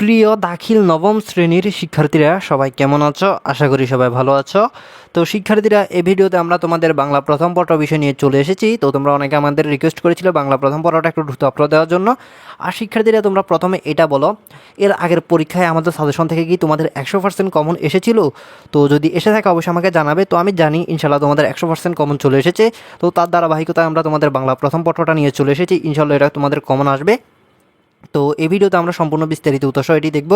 প্রিয় দাখিল নবম শ্রেণীর শিক্ষার্থীরা সবাই কেমন আছো? আশা করি সবাই ভালো আছো। তো শিক্ষার্থীরা, এই ভিডিওতে আমরা তোমাদের বাংলা প্রথম পত্র বিষয় নিয়ে চলে এসেছি। তো তোমরা অনেকে আমাদের রিকোয়েস্ট করেছিলে বাংলা প্রথম পত্রটা একটু দ্রুত আপলোড দেওয়ার জন্য। আর শিক্ষার্থীরা, তোমরা প্রথমে এটা বলো, এর আগের পরীক্ষায় আমাদের সাজেশন থেকে কি তোমাদের 100% কমন এসেছিল? তো যদি এসে থাকে অবশ্যই আমাকে জানাবে। তো আমি জানি ইনশাল্লাহ তোমাদের 100% কমন চলে এসেছে। তো তার ধারাবাহিকতায় আমরা তোমাদের বাংলা প্রথম পত্রটা নিয়ে চলে এসেছি। ইনশাল্লাহ এটা তোমাদের কমন আসবে। তো এই ভিডিওতে আমরা সম্পূর্ণ বিস্তারিত উত্তর এটি দেখব।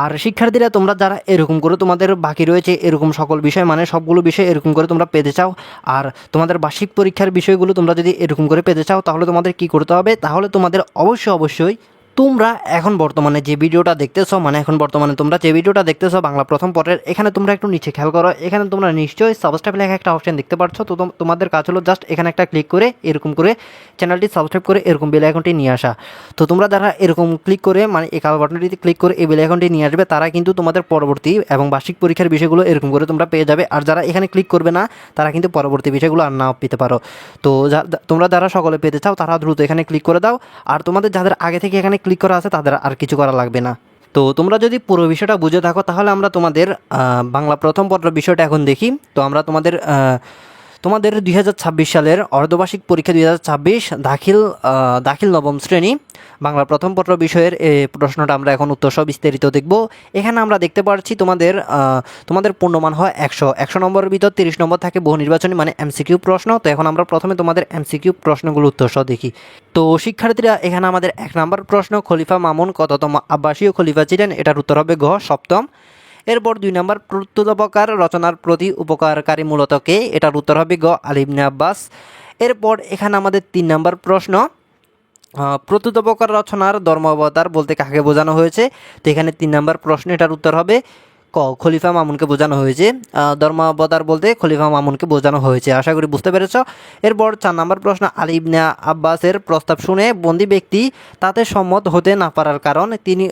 আর শিক্ষার্থীরা, তোমরা যারা এরকম করে তোমাদের বাকি রয়েছে এরকম সকল বিষয়, মানে সবগুলো বিষয় এরকম করে তোমরা পেতে চাও, আর তোমাদের বার্ষিক পরীক্ষার বিষয়গুলো তোমরা যদি এরকম করে পেতে চাও, তাহলে তোমাদের কি করতে হবে? তাহলে তোমাদের অবশ্যই তোমরা এখন বর্তমানে যে ভিডিওটা দেখতেছো, মানে এখন বর্তমানে তোমরা যে ভিডিওটা দেখতেছো বাংলা প্রথম পত্রের, এখানে তোমরা একটু নিচে খেয়াল করো। এখানে তোমরা নিশ্চয়ই সাবস্ক্রাইব লেখা একটা অপশন দেখতে পাচ্ছ। তো তোমাদের কাজ হলো জাস্ট এখানে একটা ক্লিক করে এরকম করে চ্যানেলটি সাবস্ক্রাইব করে এরকম বেল আইকনটি নিয়ে আসা। তো তোমরা যারা এরকম ক্লিক করে, মানে এই কালো বাটনটিতে ক্লিক করে এই বেল আইকনটি নিয়ে আসবে, তারা কিন্তু তোমাদের পরবর্তী এবং বার্ষিক পরীক্ষার বিষয়গুলো এরকম করে তোমরা পেয়ে যাবে। আর যারা এখানে ক্লিক করবে না, তারা কিন্তু পরবর্তী বিষয়গুলো আর নাও পেতে পারো। তো তোমরা যারা সকলে পেতে চাও, তারা দ্রুত এখানে ক্লিক করে দাও। আর তোমাদের যাদের আগে থেকে এখানে ক্লিক করা আছে, তাদের আর কিছু করা লাগবে না। তো তোমরা যদি পুরো বিষয়টা বুঝে থাকো, তাহলে আমরা তোমাদের বাংলা প্রথম পত্র বিষয়টা এখন দেখি। তো আমরা তোমাদের 2026 সালের অর্ধবার্ষিক পরীক্ষা 2026 দাখিল নবম শ্রেণী বাংলা প্রথম পত্র বিষয়ের এই প্রশ্নটা আমরা এখন উত্তরসহ বিস্তারিত দেখব। এখানে আমরা দেখতে পাচ্ছি তোমাদের পূর্ণমান হয় 100 নম্বরের ভিতর 30 নম্বর থাকে বহু নির্বাচনী, মানে এমসিকিউ প্রশ্ন। তো এখন আমরা প্রথমে তোমাদের এমসিকিউ প্রশ্নগুলো উত্তরসহ দেখি। তো শিক্ষার্থীরা, এখানে আমাদের 1 নম্বর প্রশ্ন, খলিফা মামুন কততম আব্বাসীয় খলিফা ছিলেন? এটার উত্তর হবে ঘ, সপ্তম। এরপর 2 নম্বর, প্রত্যুত্তরপকার রচনার প্রতি উপকারকারী মূলত কে? এটার উত্তর হবে গ, আলী ইবনে আব্বাস। এরপর এখানে আমাদের 3 নম্বর প্রশ্ন, প্রত্যুত্তরপকার রচনার ধর্মাবতার বলতে কাকে বোঝানো হয়েছে? তো এখানে 3 নম্বর প্রশ্ন, এটার উত্তর হবে ক, খলিফা মামুনকে বোঝানো হয়েছে। ধর্মাবতার বলতে খলিফা মামুনকে বোঝানো হয়েছে। আশা করি বুঝতে পেরেছ। এরপর 4 নম্বর প্রশ্ন, আলী ইবনে আব্বাসের প্রস্তাব শুনে বন্দী ব্যক্তি তাতে সম্মত হতে না পারার কারণ? তিনি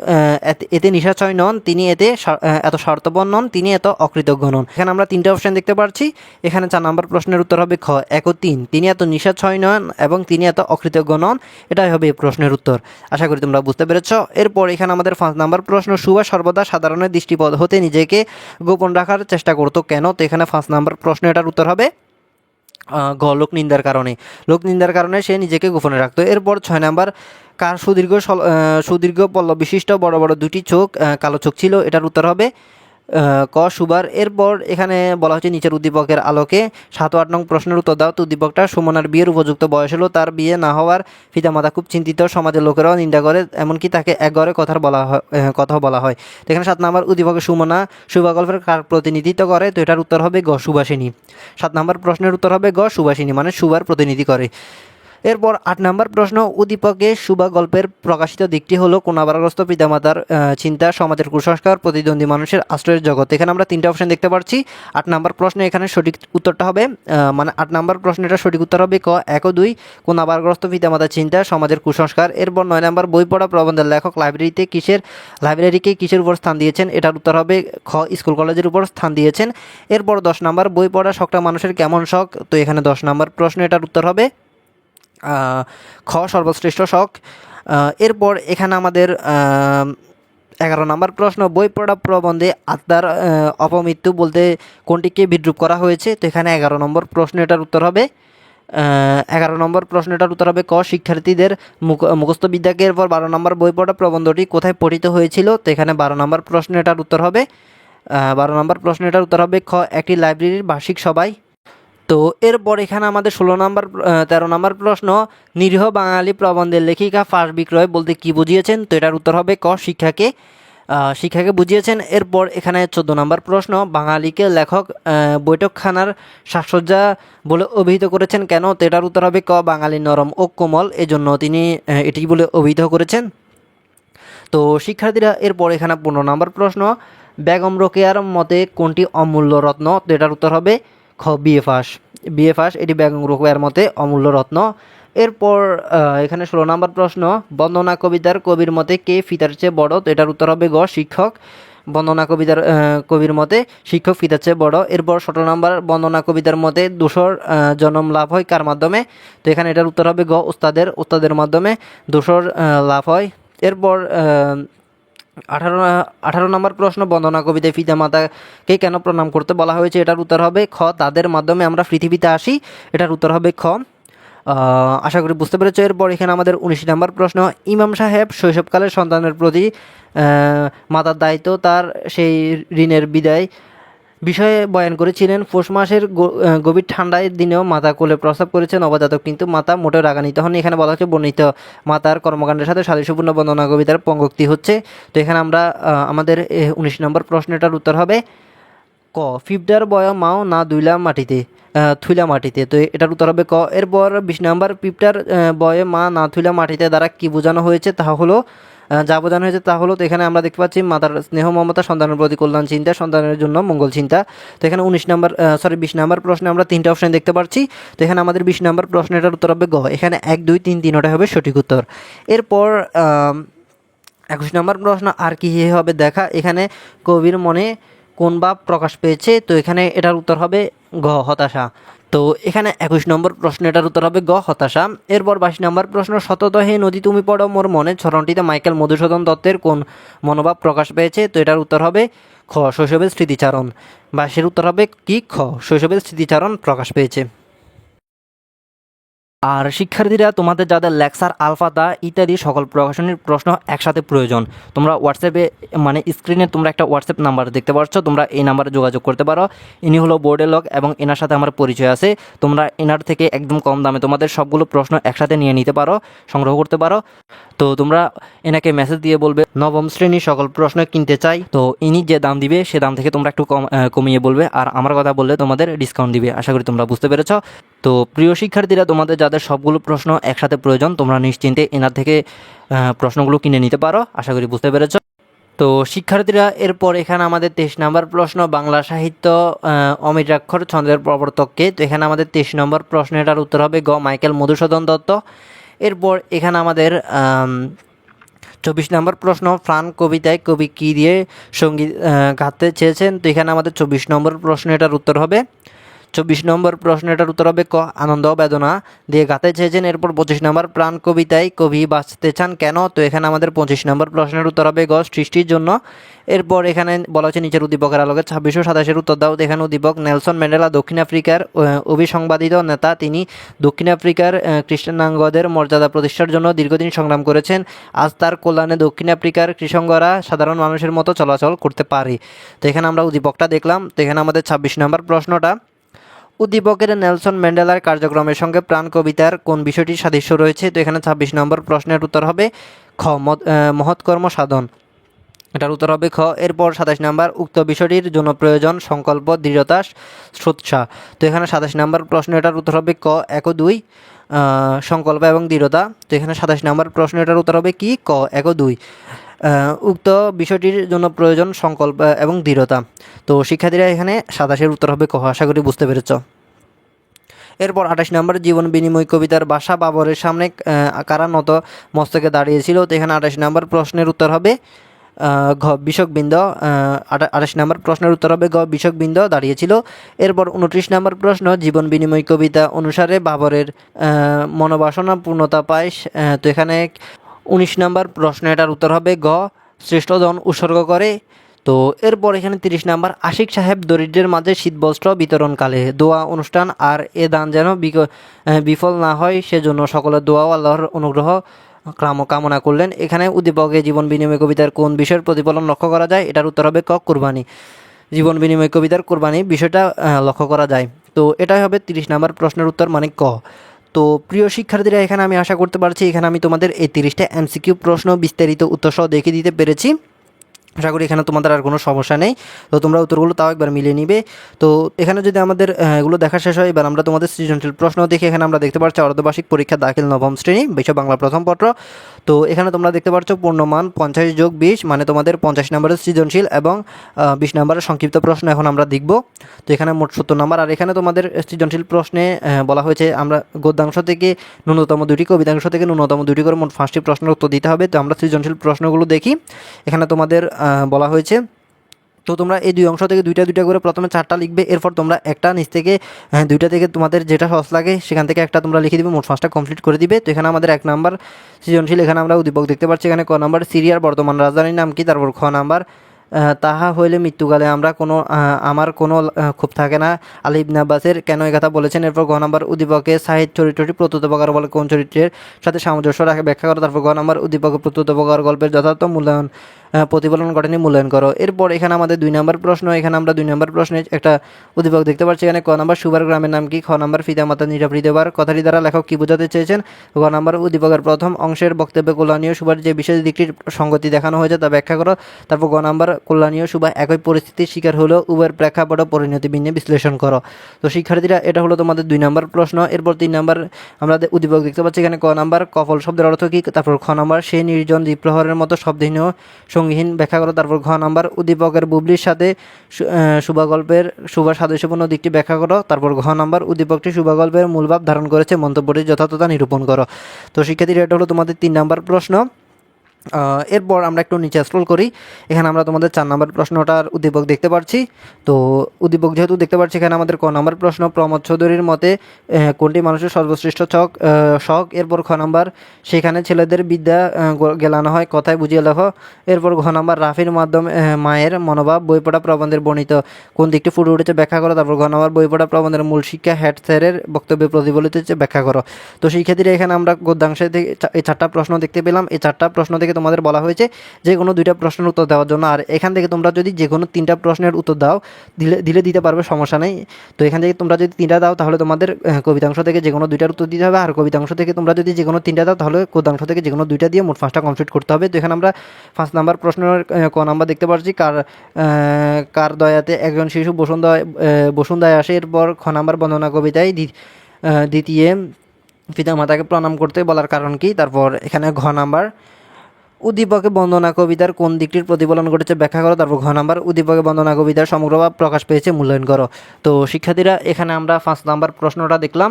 এতে নিশাচয় নন, তিনি এত স্বার্থপর নন, তিনি এত অকৃতজ্ঞ নন। এখানে আমরা 3টে অপশন দেখতে পাচ্ছি। এখানে 4 নম্বর প্রশ্নের উত্তর হবে খ, 1 ও 3। তিনি এত নিশাচয় নন এবং তিনি এত অকৃতজ্ঞ নন, এটাই হবে এই প্রশ্নের উত্তর। আশা করি তোমরা বুঝতে পেরেছ। এরপর এখানে আমাদের 5 নম্বর প্রশ্ন, সুভাষ সর্বদা সাধারণের দৃষ্টিপথ হতে নিজেকে গোপন রাখার চেষ্টা করতো কেন? তো এখানে 5 নম্বর প্রশ্ন, এটার উত্তর হবে গ, লোকনিন্দার কারণে সে নিজেকে গোপনে রাখতো। এরপর 6 নম্বর, কার সুদীর্ঘ পল্লব বিশিষ্ট বড় বড় 2টি চোখ, কালো চোখ ছিল? এটার উত্তর হবে ক, সুবার। এরপর এখানে বলা হচ্ছে নিচের উদ্দীপকের আলোকে 7 ও 8 নং প্রশ্নের উত্তর দাও। তো উদ্দীপকটা, সুমনার বিয়ের উপযুক্ত বয়স হলো, তার বিয়ে না হওয়ার পিতামাতা খুব চিন্তিত, সমাজের লোকেরাও নিন্দা করে, এমনকি তাকে এক ঘরে কথাও বলা হয়। তো এখানে 7 নম্বর উদ্দীপকে সুমনা শুভাগল্পের কার প্রতিনিধিত্ব করে? তো এটার উত্তর হবে গ, সুবাসিনী। 7 নম্বর প্রশ্নের উত্তর হবে গ, সুবাসিনী, মানে সুবার প্রতিনিধি করে। এরপর 8 নম্বর প্রশ্ন, উদ্দীপকে শুভা গল্পের প্রকাশিত দিকটি হলো কোনাবারগ্রস্ত পিতামাতার চিন্তা, সমাজের কুসংস্কার, প্রতিদ্বন্দ্বী মানুষের আশ্রয়ের জগৎ। এখানে আমরা 3টে অপশন দেখতে পাচ্ছি। 8 নম্বর প্রশ্নে এখানে সঠিক উত্তরটা হবে, মানে 8 নম্বর প্রশ্নটা সঠিক উত্তর হবে ক, 1 ও 2, কোনাবারগ্রস্ত পিতামাতার চিন্তা, সমাজের কুসংস্কার। এরপর 9 নম্বর, বই পড়া প্রবন্ধের লেখক লাইব্রেরিকে কিসের উপর স্থান দিয়েছেন? এটার উত্তর হবে খ, স্কুল কলেজের উপর স্থান দিয়েছেন। এরপর 10 নম্বর, বই পড়া শখটা মানুষের কেমন শখ? তো এখানে 10 নম্বর প্রশ্ন, এটার উত্তর হবে খ, সর্বশ্রেষ্ঠ শখ। এরপর এখানে আমাদের 11 নম্বর প্রশ্ন, বই পড়া প্রবন্ধে আত্মার অপমৃত্যু বলতে কোনটিকে বিদ্রূপ করা হয়েছে? তো এখানে 11 নম্বর প্রশ্ন, এটার উত্তর হবে 11 নম্বর প্রশ্নটার উত্তর হবে ক, শিক্ষার্থীদের মুখস্থ বিদ্যাকে। এরপর 12 নম্বর, বই পড়া প্রবন্ধটি কোথায় পঠিত হয়েছিল? তো এখানে 12 নম্বর প্রশ্ন, এটার উত্তর হবে 12 নম্বর প্রশ্ন, এটার উত্তর হবে খ, একটি লাইব্রেরির বার্ষিক সভায়। তো এরপর এখানে আমাদের 13 নম্বর প্রশ্ন, নিরীহ বাঙালি প্রবন্ধের লেখিকা ফাঁস বিক্রয় বলতে কি বুঝিয়েছেন? তো এটার উত্তর হবে ক, শিক্ষাকে বুঝিয়েছেন। এরপর এখানে 14 নম্বর প্রশ্ন, বাঙালিকে লেখক বৈঠকখানার সাজসজ্জা বলে অভিহিত করেছেন কেন? তো এটার উত্তর হবে ক, বাঙালি নরম ও কোমল, এজন্য তিনি এটি বলে অভিহিত করেছেন। তো শিক্ষার্থীরা, এরপর এখানে 15 নম্বর প্রশ্ন, বেগম রোকেয়ার মতে কোনটি অমূল্য রত্ন? তো এটার উত্তর হবে খ, বিএ ফাঁস, এটি বেগম রোকেয়ার মতে অমূল্য রত্ন। এরপর এখানে 16 নম্বর প্রশ্ন, বন্দনা কবিতার কবির মতে কে ফিতার চেয়ে বড়? তো এটার উত্তর হবে গ, শিক্ষক। বন্দনা কবির মতে শিক্ষক ফিতার চেয়ে বড়। এরপর 17 নম্বর, বন্দনা কবিতার মতে দোসর জন্ম লাভ হয় কার মাধ্যমে? তো এখানে এটার উত্তর হবে গ, ওস্তাদের মাধ্যমে দোসর লাভ হয়। এরপর 18 18 নম্বর প্রশ্ন, বন্দনা কবিতায় পিতা মাতাকে কেন প্রণাম করতে বলা হয়েছে? এটার উত্তর হবে খ, তাদের মাধ্যমে আমরা পৃথিবীতে আসি। এটার উত্তর হবে খ। আশা করি বুঝতে পেরেছ। এরপর এখানে আমাদের 19 নম্বর প্রশ্ন, ইমাম সাহেব শৈশবকালে সন্তানের প্রতি মাতার দায়িত্ব তার সেই ঋণের বিদায় বিষয়ে বয়ান করেছিলেন। পৌষ মাসের গভীর ঠান্ডায় দিনেও মাতা কোলে প্রস্রাব করেছেন নবজাতক, কিন্তু মাতা মোটেও রাগান্বিত হননি। এখানে বলা হচ্ছে বর্ণিত মাতার কর্মকাণ্ডের সাথে সাদৃশ্যপূর্ণ বন্দনা কবিতার পঙ্গক্তি হচ্ছে। তো এখানে আমরা আমাদের 19 নম্বর প্রশ্নটার উত্তর হবে ক, ফিফটার বয় মাও না দুইলা মাটিতে থুইলা মাটিতে। তো এটার উত্তর হবে ক। এরপর 20 নম্বর, পিপটার বয়ে মা না থুইলা মাটিতে দ্বারা কি বোঝানো হয়েছে? তা হলো যা বোঝানো হয়েছে তা হলো, তো এখানে আমরা দেখতে পাচ্ছি মাতার স্নেহ মমতা, সন্তানের প্রতি কল্যাণ চিন্তা, সন্তানের জন্য মঙ্গল চিন্তা। তো এখানে 20 নম্বর প্রশ্নে আমরা 3টে অপশন দেখতে পাচ্ছি। তো এখানে আমাদের 20 নম্বর প্রশ্নটার উত্তর হবে গ। এখানে 1, 2, 3, 3 হবে সঠিক উত্তর। এরপর 21 নম্বর প্রশ্ন, আর কি হবে দেখা। এখানে কবির মনে কোন ভাব প্রকাশ পেয়েছে? তো এখানে এটার উত্তর হবে গ, হতাশা। তো এখানে 21 নম্বর প্রশ্ন, এটার উত্তর হবে গ, হতাশা। এরপর 22 নম্বর প্রশ্ন, শতত হে নদী তুমি পড়ো মোর মনে ছরণটিতে মাইকেল মধুসূদন দত্তের কোন মনোভাব প্রকাশ পেয়েছে? তো এটার উত্তর হবে খ, শৈশবের স্মৃতিচারণ। 22-এর উত্তর হবে কি? খ, শৈশবের স্মৃতিচারণ প্রকাশ পেয়েছে। আর শিক্ষার্থীরা, তোমাদের যাদের লেকচার, আলফা, দা ইত্যাদি সকল প্রকাশনীর প্রশ্ন একসাথে প্রয়োজন, তোমরা হোয়াটসঅ্যাপে মানে স্ক্রিনে তোমরা একটা হোয়াটসঅ্যাপ নাম্বার দেখতে পাচ্ছ, তোমরা এই নাম্বারে যোগাযোগ করতে পারো। ইনি হলো বোর্ডের লোক এবং এনার সাথে আমার পরিচয় আছে। তোমরা এনার থেকে একদম কম দামে তোমাদের সবগুলো প্রশ্ন একসাথে নিয়ে নিতে পারো, সংগ্রহ করতে পারো। তো তোমরা এনাকে মেসেজ দিয়ে বলবে নবম শ্রেণীর সকল প্রশ্ন কিনতে চাই। তো ইনি যে দাম দিবে সে দাম থেকে তোমরা একটু কমিয়ে বলবে, আর আমার কথা বললে তোমাদের ডিসকাউন্ট দিবে। আশা করি তোমরা বুঝতে পেরেছ। তো প্রিয় শিক্ষার্থীরা, তোমাদের যাদের সবগুলো প্রশ্ন একসাথে প্রয়োজন, তোমরা নিশ্চিন্তে এনার থেকে প্রশ্নগুলো কিনে নিতে পারো। আশা করি বুঝতে পেরেছ। তো শিক্ষার্থীরা, এরপর এখানে আমাদের 23 নম্বর প্রশ্ন, বাংলা সাহিত্য অমিত্রাক্ষর ছন্দের প্রবর্তককে। তো এখানে আমাদের 23 নম্বর প্রশ্ন, এটার উত্তর হবে গ, মাইকেল মধুসূদন দত্ত। এরপর এখানে আমাদের 24 নম্বর প্রশ্ন, প্রাণ কবিতায় কবি কী দিয়ে সঙ্গীত গাইতে চেয়েছেন? তো এখানে আমাদের 24 নম্বর প্রশ্ন, এটার উত্তর হবে 24 নম্বর প্রশ্ন, এটার উত্তর হবে ক, আনন্দ বেদনা দিয়ে গাতে চেয়েছেন। এরপর 25 নম্বর, প্রাণ কবিতায় কবি বাঁচতে চান কেন? তো এখানে আমাদের 25 নম্বর প্রশ্নের উত্তর হবে গ, সৃষ্টির জন্য। এরপর এখানে বলা হচ্ছে নিচের উদ্দীপকের আলোকে 2627-এর উত্তর দাও। এখানে উদ্দীপক নেলসন ম্যান্ডেলা দক্ষিণ আফ্রিকার অবিসংবাদিত নেতা। তিনি দক্ষিণ আফ্রিকার খ্রিস্টানাঙ্গদের মর্যাদা প্রতিষ্ঠার জন্য দীর্ঘদিন সংগ্রাম করেছেন। আজ তার কল্যাণে দক্ষিণ আফ্রিকার কৃষকরা সাধারণ মানুষের মতো চলাচল করতে পারে। তো এখানে আমরা উদ্দীপকটা দেখলাম। তো এখানে আমাদের 26 নম্বর প্রশ্নটা, উদ্দীপকের নেলসন ম্যান্ডেলার কার্যক্রমের সঙ্গে প্রাণ কবিতার কোন বিষয়টির সাদৃশ্য রয়েছে? তো এখানে 26 নম্বর প্রশ্নের উত্তর হবে খ, মহৎকর্ম সাধন। এটার উত্তর হবে খ। এরপর 27 নম্বর, উক্ত বিষয়টির জন্য প্রয়োজন সংকল্প, দৃঢ়তা, শ্রোৎসাহ। তো এখানে 27 নম্বর প্রশ্ন, এটার উত্তর হবে ক, 1 ও 2 সংকল্প এবং দৃঢ়তা। তো এখানে 27 নম্বর প্রশ্ন, এটার উত্তর হবে কি? ক, 1 ও 2 উক্ত বিষয়টির জন্য প্রয়োজন সংকল্প এবং দৃঢ়তা। তো শিক্ষার্থীরা, এখানে 27-এর উত্তর হবে ক। আশা করি বুঝতে পেরেছ। এরপর 28 নম্বর, জীবন বিনিময় কবিতার ভাষা বাবরের সামনে কারা নত মস্তকে দাঁড়িয়েছিল? তো এখানে 28 নম্বর প্রশ্নের উত্তর হবে ঘ, বিশকবৃন্দ। 28 নম্বর প্রশ্নের উত্তর হবে গ, বিশকবৃন্দ দাঁড়িয়েছিল। এরপর 29 নম্বর প্রশ্ন, জীবন বিনিময় কবিতা অনুসারে বাবরের মনোবাসনা পূর্ণতা পায়। তো এখানে 19 নম্বর প্রশ্ন, এটার উত্তর হবে গ, শ্রেষ্ঠ ধন উৎসর্গ করে। তো এরপর এখানে 30 নম্বর, আশিক সাহেব দরিদ্রের মাঝে শীতবস্ত্র বিতরণকালে দোয়া অনুষ্ঠান আর এ দান যেন বিফল না হয় সেজন্য সকলের দোয়া ও আল্লাহর অনুগ্রহ কামনা করলেন। এখানে উদ্দীপকে জীবন বিনিময় কবিতার কোন বিষয়ের প্রতিফলন লক্ষ্য করা যায়? এটার উত্তর হবে ক, কোরবানি। জীবন বিনিময় কবিতার কোরবানি বিষয়টা লক্ষ্য করা যায়। তো এটাই হবে 30 নম্বর প্রশ্নের উত্তর, মানে ক। তো প্রিয় শিক্ষার্থীরা, এখানে আমি আশা করতে পারছি এখানে আমি তোমাদের এই 30টা এমসিকিউ প্রশ্ন বিস্তারিত উত্তর সহ দেখিয়ে দিতে পেরেছি। আশা করি এখানে তোমাদের আর কোনো সমস্যা নেই। তো তোমরা উত্তরগুলো তাও একবার মিলিয়ে নিবে। তো এখানে যদি আমাদের এগুলো দেখা শেষ হয়, এবার আমরা তোমাদের সৃজনশীল প্রশ্ন দেখি। এখানে আমরা দেখতে পাচ্ছি অর্ধবার্ষিক পরীক্ষা দাখিল নবম শ্রেণী, বিষয় বাংলা প্রথম পত্র। তো এখানে তোমরা দেখতে পাচ্ছ পূর্ণমান 50 যোগ 20, মানে তোমাদের 50 নম্বরের সৃজনশীল এবং 20 নম্বরের সংক্ষিপ্ত প্রশ্ন এখন আমরা দেখব। তো এখানে মোট 70 নম্বর। আর এখানে তোমাদের সৃজনশীল প্রশ্নে বলা হয়েছে আমরা গদ্যাংশ থেকে ন্যূনতম 2টি, কবিতাংশ থেকে ন্যূনতম 2টি করে মোট 5টি প্রশ্নের উত্তর দিতে হবে। তো আমরা সৃজনশীল প্রশ্নগুলো দেখি। এখানে তোমাদের বলা হয়েছে তো তোমরা এই দুই অংশ থেকে দুইটা দুইটা করে প্রথমে 4টা লিখবে, এরপর তোমরা একটা নিচ থেকে দুইটা থেকে তোমাদের যেটা সহজ লাগে সেখান থেকে একটা তোমরা লিখে দিবে, মোট 5টা কমপ্লিট করে দিবে। তো এখানে আমাদের 1 নাম্বার সৃজনশীল, এখানে আমরা উদ্দীপক দেখতে পাচ্ছি। এখানে ক নাম্বার সিরিয়ার বর্তমান রাজধানীর নাম কি, তারপর খ নাম্বার তাহা হইলে মৃত্যুকালে আমরা কোনো আমার কোনো ক্ষোভ থাকে না, আলী ইবনে আব্বাসের কেন এই কথা বলেছেন। এরপর ঘ নাম্বার উদ্দীপকে সাহিদ চরিত্রটি প্রত্যুত প্রকার বলে কোন চরিত্রের সাথে সামঞ্জস্য রাখে ব্যাখ্যা করো। তারপর ঘ নাম্বার উদ্দীপকে প্রত্যুত প্রকার গল্পের যথার্থ মূল্যায়ন প্রতিফলন ঘটেনি মূল্যায়ন করো। এরপর এখানে আমাদের 2 নাম্বার প্রশ্ন, এখানে আমরা 2 নাম্বার প্রশ্নে একটা উদ্দীপক দেখতে পাচ্ছি। এখানে ক নাম্বার সুবার গ্রামের নাম কি, খ নাম্বার পিতামাতা নীরব হৃদয়বার কথাটি দ্বারা লেখক কি বোঝাতে চেয়েছেন, ঘ নাম্বার উদ্দীপকের প্রথম অংশের বক্তব্যে কল্যাণীয় সুবার যে বিশেষ দিকটির সঙ্গতি দেখানো হয়েছে তা ব্যাখ্যা করো। তারপর গ নাম্বার কল্যাণীয় সুবা একই পরিস্থিতির শিকার হলেও উভয়ের প্রেক্ষাপট ও পরিণতি ভিন্ন বিশ্লেষণ করো। তো শিক্ষার্থীরা এটা হলো তোমাদের 2 নাম্বার প্রশ্ন। এরপর 3 নাম্বার আমরা উদ্দীপক দেখতে পাচ্ছি। এখানে ক নাম্বার কফল শব্দের অর্থ কি, তারপর খ নাম্বার সেই নির্জন দ্বীপ্রহরের মতো শব্দহীন ও সঙ্গীহীন ব্যাখ্যা করো। তারপর ঘ নাম্বার উদ্দীপকের বুবলির সাথে শুভাগল্পের শুভা সাদৃশ্যপূর্ণ দিকটি ব্যাখ্যা করো। তারপর ঘ নাম্বার উদ্দীপকটি শুভাগল্পের মূলভাব ধারণ করেছে, মন্তব্যটি যথার্থতা নিরূপণ করো। তো শিক্ষার্থীরা এটা হলো তোমাদের 3 নাম্বার প্রশ্ন। এরপর আমরা একটু নিচে স্ক্রল করি, এখানে আমরা তোমাদের 4 নাম্বার প্রশ্নটার উদ্দীপক দেখতে পাচ্ছি। তো উদ্দীপক যেহেতু দেখতে পাচ্ছি, এখানে আমাদের ক নাম্বার প্রশ্ন প্রমোদ চৌধুরীর মতে কোনটি মানুষের সর্বশ্রেষ্ঠ শখ। এরপর খ নাম্বার সেখানে ছেলেদের বিদ্যা গেলানো হয়, কথায় বুঝিয়ে লেখো। এরপর ঘ নাম্বার রাফির মাধ্যমে মায়ের মনোভাব বই পড়া প্রবন্ধের বর্ণিত কোন দিকটি ফুটে উঠেছে ব্যাখ্যা করো। তারপর ঘ নাম্বার বই পড়া প্রবন্ধের মূল শিক্ষা হেড স্যারের বক্তব্যে প্রতিফলিত হচ্ছে ব্যাখ্যা করো। তো শিক্ষার্থীরা এখানে আমরা গদ্যাংশে থেকে এই 4টা প্রশ্ন দেখতে পেলাম। এই 4টা প্রশ্ন থেকে তোমাদের বলা হয়েছে যে কোনো 2টা প্রশ্নের উত্তর দেওয়ার জন্য। আর এখান থেকে তোমরা যদি যে কোনো 3টা প্রশ্নের উত্তর দাও দিতে পারবে, সমস্যা নেই। তো এখান থেকে তোমরা যদি 3টা দাও তাহলে তোমাদের কবিতাংশ থেকে যে কোনো 2টার উত্তর দিতে হবে, আর কবিতাংশ থেকে তোমরা যদি যে কোনো 3টা দাও তাহলে গদ্যাংশ থেকে যে কোনো 2টা দিয়ে মোট 5টা কমপ্লিট করতে হবে। তো এখানে আমরা 5 নাম্বার প্রশ্নের ক নাম্বার দেখতে পাচ্ছি, কার দয়াতে একজন শিশু বসুন্ধরায় আসে। এরপর খ নাম্বার বন্দনা কবিতায় দ্বিতীয় পিতা মাতাকে প্রণাম করতে বলার কারণ কি। তারপর এখানে ঘ নাম্বার উদ্দীপকে বন্দনা কবিতার কোন দিকটির প্রতিফলন ঘটেছে ব্যাখ্যা করো। তারপর ঘ নাম্বার উদ্দীপকে বন্দনা কবিতার সমগ্রভাব প্রকাশ পেয়েছে মূল্যায়ন করো। তো শিক্ষার্থীরা এখানে আমরা 5 নাম্বার প্রশ্নটা দেখলাম।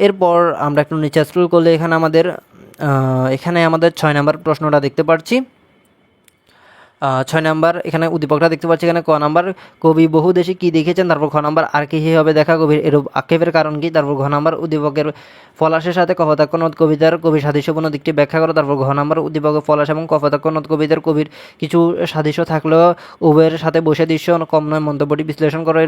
এরপর আমরা একটু নিচে স্ক্রল করলে এখানে আমাদের 6 নাম্বার প্রশ্নটা দেখতে পাচ্ছি। 6 নাম্বার এখানে উদ্দীপকটা দেখতে পাচ্ছি। এখানে ক নাম্বার কবি বহুদেশী কি দেখেছেন। তারপর খ নাম্বার আর কি হবে দেখা কবির এরূপ আক্ষেপের কারণ কি। তারপর ঘ নাম্বার উদ্দীপকের পলাশের সাথে কপোতাক্ষ নদ কবিতার কবির সাদৃশ্যপূর্ণ দিকটি ব্যাখ্যা করো। তারপর ঘ নাম্বার উদ্দীপকের পলাশ এবং কপোতাক্ষ নদ কবিতার কবির কিছু সাদৃশ্য থাকলেও উভয়ের সাথে বৈসাদৃশ্য কম নয়, মন্তব্যটি বিশ্লেষণ করো।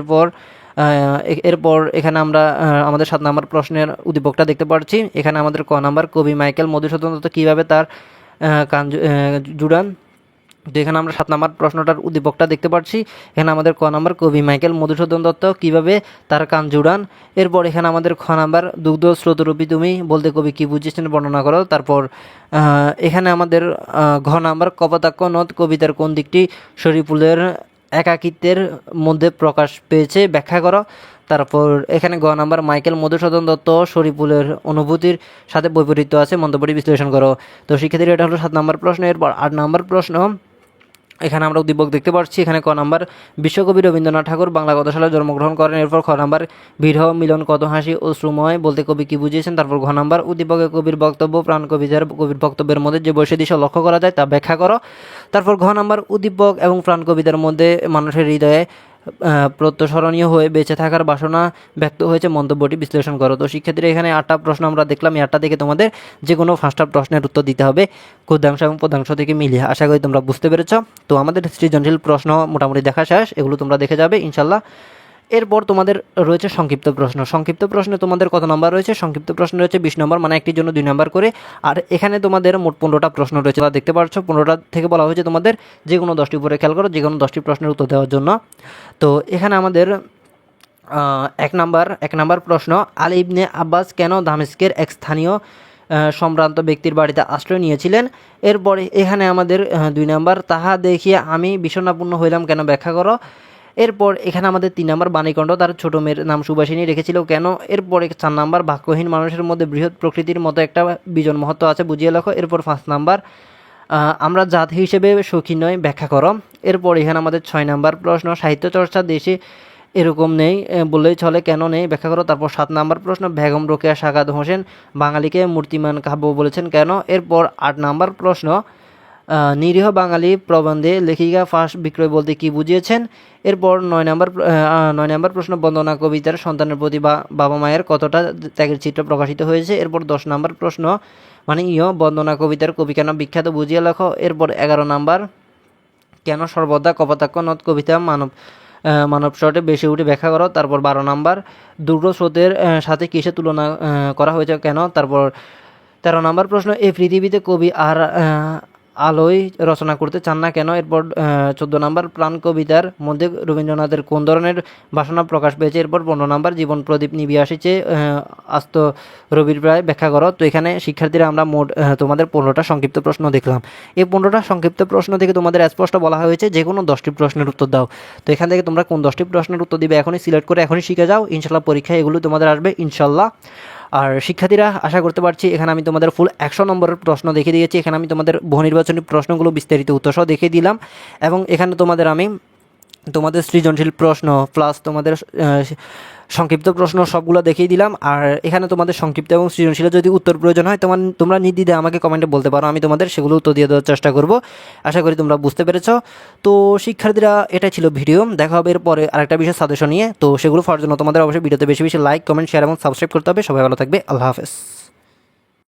এরপর এখানে আমরা আমাদের 7 নাম্বার প্রশ্নের উদ্দীপকটা দেখতে পাচ্ছি। এখানে আমাদের ক নাম্বার কবি মাইকেল মধুসূদন দত্ত কীভাবে তার কান জুড়ান। তো এখানে আমরা 7 নাম্বার প্রশ্নটার উদ্দীপকটা দেখতে পাচ্ছি। এখানে আমাদের ক নাম্বার কবি মাইকেল মধুসূদন দত্ত কীভাবে তার কান জুড়ান। এরপর এখানে আমাদের খ নাম্বার দুগ্ধ স্রোতরূপী তুমি বলতে কবি কী বুঝেছেন বর্ণনা করো। তারপর এখানে আমাদের ঘ নাম্বার কপোতাক্ষ নদ কবিতার কোন দিকটি শরীফুলের একাকিত্বের মধ্যে প্রকাশ পেয়েছে ব্যাখ্যা করো। তারপর এখানে গ নাম্বার মাইকেল মধুসূদন দত্ত শরীফুলের অনুভূতির সাথে বৈপরীত্য আছে, মন্তব্যটি বিশ্লেষণ করো। তো শিক্ষার্থীরা এটা হলো 7 নাম্বার প্রশ্ন। এরপর 8 নাম্বার প্রশ্ন, এখানে আমরা উদ্দীপক দেখতে পাচ্ছি। এখানে ক নাম্বার বিশ্বকবি রবীন্দ্রনাথ ঠাকুর বাংলা কত সালে জন্মগ্রহণ করেন। এরপর খ নাম্বার বিরহ মিলন কত হাসি ও শ্রুময় বলতে কবি কী বুঝিয়েছেন। তারপর ঘ নাম্বার উদ্দীপকে কবির বক্তব্য প্রাণ কবিতার কবির বক্তব্যের মধ্যে যে বৈসাদৃশ্য লক্ষ্য করা যায় তা ব্যাখ্যা করো। তারপর ঘ নাম্বার উদ্দীপক এবং প্রাণ কবিতার মধ্যে মানুষের হৃদয়ে প্রত্যস্মরণীয় হয়ে বেঁচে থাকার বাসনা ব্যক্ত হয়েছে, মন্তব্যটি বিশ্লেষণ করো। তো শিক্ষার্থীরা এখানে 8টা প্রশ্ন আমরা দেখলাম। এই 8টা থেকে তোমাদের যে কোনো 5টা প্রশ্নের উত্তর দিতে হবে গদ্যাংশ এবং পদ্যাংশ থেকে মিলিয়ে। আশা করি তোমরা বুঝতে পেরেছ। তো আমাদের সৃজনশীল প্রশ্ন মোটামুটি দেখা শেষ, এগুলো তোমরা দেখে যাবে ইনশাল্লাহ। এরপর তোমাদের রয়েছে সংক্ষিপ্ত প্রশ্ন। সংক্ষিপ্ত প্রশ্নে তোমাদের কত নাম্বার রয়েছে? সংক্ষিপ্ত প্রশ্ন রয়েছে 20 নম্বর, মানে একটির জন্য 2 নাম্বার করে। আর এখানে তোমাদের মোট 15টা প্রশ্ন রয়েছে। তোমরা দেখতে পাচ্ছ 15টা থেকে বলা হয়েছে তোমাদের যে কোনো 10টি উপরে খেয়াল করো, যে কোনো 10টি প্রশ্নের উত্তর দেওয়ার জন্য। তো এখানে আমাদের 1 নাম্বার প্রশ্ন, আলী ইবনে আব্বাস কেন দামেস্কের এক স্থানীয় সম্ভ্রান্ত ব্যক্তির বাড়িতে আশ্রয় নিয়েছিলেন। এরপরে এখানে আমাদের 2 নাম্বার, তাহা দেখিয়ে আমি বিষণ্ণাপূর্ণ হইলাম কেন ব্যাখ্যা করো। এরপর এখানে আমাদের 3 নাম্বার, বাণীকণ্ঠ তার ছোট মেয়ের নাম সুবাসিনী রেখেছিল কেন। এরপরে 4 নাম্বার, বাক্যহীন মানুষের মধ্যে বৃহৎ প্রকৃতির মতো একটা বিজন মহত্ব আছে বুঝিয়ে লেখো। এরপর 5 নাম্বার, আমরা জাত হিসেবে সুখী নয় ব্যাখ্যা করো। এরপর এখানে আমাদের 6 নাম্বার প্রশ্ন, সাহিত্য চর্চা দেশে এরকম নেই বললেই চলে কেন নেই ব্যাখ্যা করো। তারপর 7 নাম্বার প্রশ্ন, বেগম রোকেয়া সাখাওয়াত হোসেন বাঙালিকে মূর্তিমান কাব্য বলেছেন কেন। এরপর 8 নাম্বার প্রশ্ন, নিরীহ বাঙালি প্রবন্ধে লেখিকা ফাঁস বিক্রয় বলতে কি বুঝিয়েছেন। এরপর 9 নম্বর প্রশ্ন, বন্দনা কবিতার সন্তানের প্রতি বাবা মায়ের কতটা ত্যাগের চিত্র প্রকাশিত হয়েছে। এরপর 10 নম্বর প্রশ্ন মানে বন্দনা কবিতার কবি কেন বিখ্যাত বুঝিয়ে লেখো। এরপর 11 নম্বর, কেন সর্বদা কপোতাক্ষ নদ কবিতা মানব শটে বেশি উঠে ব্যাখ্যা করো। তারপর 12 নম্বর, দুর্গ স্রোতের সাথে কিসের তুলনা করা হয়েছে কেন। তারপর 13 নম্বর প্রশ্ন, এই পৃথিবীতে কবি আর আলোয় রচনা করতে চান না কেন। এরপর 14 নম্বর, প্রাণ কবিতার মধ্যে রবীন্দ্রনাথের কোন ধরনের বাসনা প্রকাশ পেয়েছে। এরপর 15 নম্বর, জীবন প্রদীপ নিবিয়ে আসিছে আস্ত রবির প্রায় ব্যাখ্যা করো। তো এখানে শিক্ষার্থীরা আমরা মোট তোমাদের 15টা সংক্ষিপ্ত প্রশ্ন দেখলাম। এই 15টা সংক্ষিপ্ত প্রশ্ন থেকে তোমাদের স্পষ্ট বলা হয়েছে যে কোনো 10টি প্রশ্নের উত্তর দাও। তো এখান থেকে তোমরা কোন 10টি প্রশ্নের উত্তর দিবে এখনই সিলেক্ট করে এখনই শিখে যাও। ইনশাল্লাহ পরীক্ষায় এগুলো তোমাদের আসবে ইনশাল্লাহ। আর শিক্ষার্থীরা আশা করতে পারছি এখানে আমি তোমাদের ফুল 100 নম্বরের প্রশ্ন দেখিয়ে দিয়েছি। এখানে আমি তোমাদের বহু নির্বাচনী প্রশ্নগুলো বিস্তারিত উত্তরসহ দেখিয়ে দিলাম এবং এখানে তোমাদের সৃজনশীল প্রশ্ন প্লাস তোমাদের সংক্ষিপ্ত প্রশ্ন সবগুলো দেখিয়ে দিলাম। আর এখানে তোমাদের সংক্ষিপ্ত এবং সৃজনশীলের যদি উত্তর প্রয়োজন হয় তোমরা নির্দ্বিধায় আমাকে কমেন্টে বলতে পারো, আমি তোমাদের সেগুলো উত্তর দিয়ে দেওয়ার চেষ্টা করব। আশা করি তোমরা বুঝতে পেরেছো। তো শিক্ষার্থীরা এটাই ছিল ভিডিও, দেখা হবে এরপরে আরেকটা বিষয় সাজেশন নিয়ে। তো সেগুলো পাওয়ার জন্য তোমাদের অবশ্যই ভিডিওতে বেশি বেশি লাইক কমেন্ট শেয়ার এবং সাবস্ক্রাইব করতে হবে। সবাই ভালো থাকবে, আল্লাহ হাফেজ।